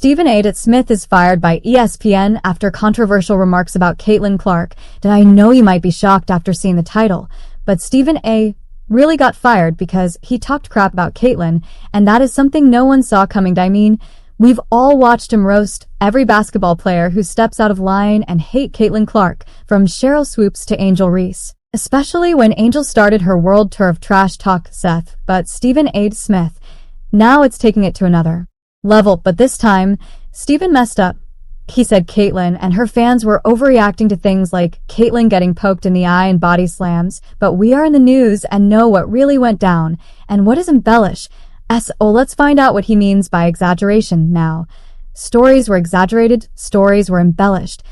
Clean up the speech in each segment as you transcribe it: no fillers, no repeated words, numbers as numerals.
Stephen A. Smith is fired by ESPN after controversial remarks about Caitlin Clark. I know you might be shocked after seeing the title, but Stephen A. really got fired because he talked crap about Caitlin, and that is something no one saw coming. I mean, we've all watched him roast every basketball player who steps out of line and hate Caitlin Clark, from Cheryl Swoops to Angel Reese. Especially when Angel started her world tour of trash talk Seth, but Stephen A. Smith, now it's taking it to another level, but this time, Stephen messed up. He said Caitlin and her fans were overreacting to things like Caitlin getting poked in the eye and body slams, but we are in the news and know what really went down. And what is embellish? Let's find out what he means by exaggeration now. Stories were exaggerated, stories were embellished.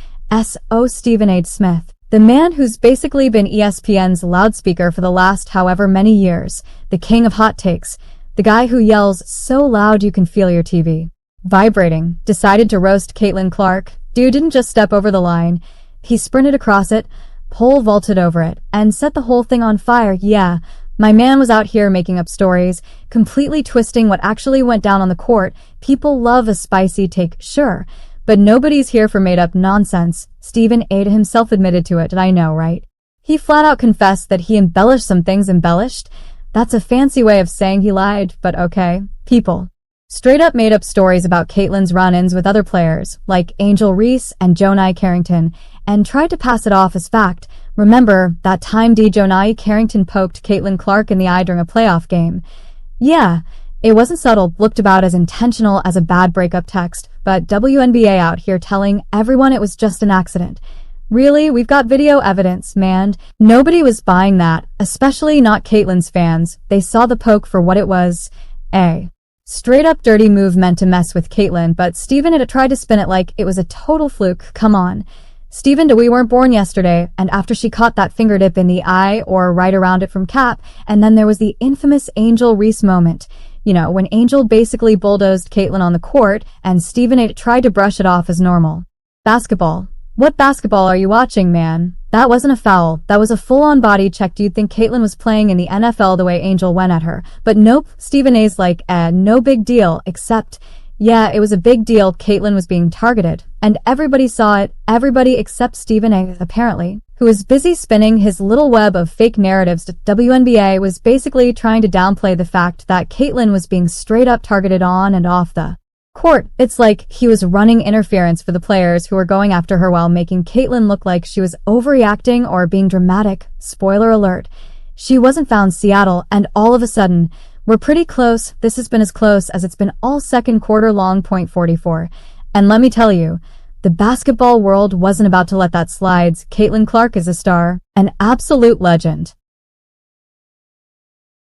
Stephen A. Smith, the man who's basically been ESPN's loudspeaker for the last however many years, the king of hot takes, the guy who yells so loud you can feel your TV vibrating, decided to roast Caitlin Clark. Dude didn't just step over the line. He sprinted across it, pole vaulted over it, and set the whole thing on fire. Yeah, my man was out here making up stories, completely twisting what actually went down on the court. People love a spicy take, sure, but nobody's here for made-up nonsense. Stephen A. himself admitted to it, and I know, right? He flat out confessed that he embellished some things. Embellished? That's a fancy way of saying he lied, but okay. People straight up made up stories about Caitlin's run-ins with other players, like Angel Reese and Jonai Carrington, and tried to pass it off as fact. Remember that time Jonai Carrington poked Caitlin Clark in the eye during a playoff game? Yeah, it wasn't subtle, looked about as intentional as a bad breakup text, but WNBA out here telling everyone it was just an accident. Really, we've got video evidence, man. Nobody was buying that, especially not Caitlin's fans. They saw the poke for what it was, a straight up dirty move meant to mess with Caitlin, but Stephen had tried to spin it like it was a total fluke. Come on. Stephen, we weren't born yesterday, and after she caught that finger dip in the eye or right around it from Cap, and then there was the infamous Angel Reese moment. You know, when Angel basically bulldozed Caitlin on the court, and Stephen A. tried to brush it off as normal. Basketball. What basketball are you watching, man? That wasn't a foul. That was a full-on body check. Do you think Caitlin was playing in the NFL the way Angel went at her? But nope, Stephen A.'s like, no big deal, except, yeah, it was a big deal. Caitlin was being targeted. And everybody saw it, everybody except Stephen A., apparently, who was busy spinning his little web of fake narratives. WNBA was basically trying to downplay the fact that Caitlin was being straight up targeted on and off the court. It's like he was running interference for the players who were going after her while making Caitlin look like she was overreacting or being dramatic. Spoiler alert. She wasn't found. Seattle, and all of a sudden, we're pretty close. This has been as close as it's been all second quarter long. Point 44. And let me tell you, the basketball world wasn't about to let that slide. Caitlin Clark is a star, an absolute legend.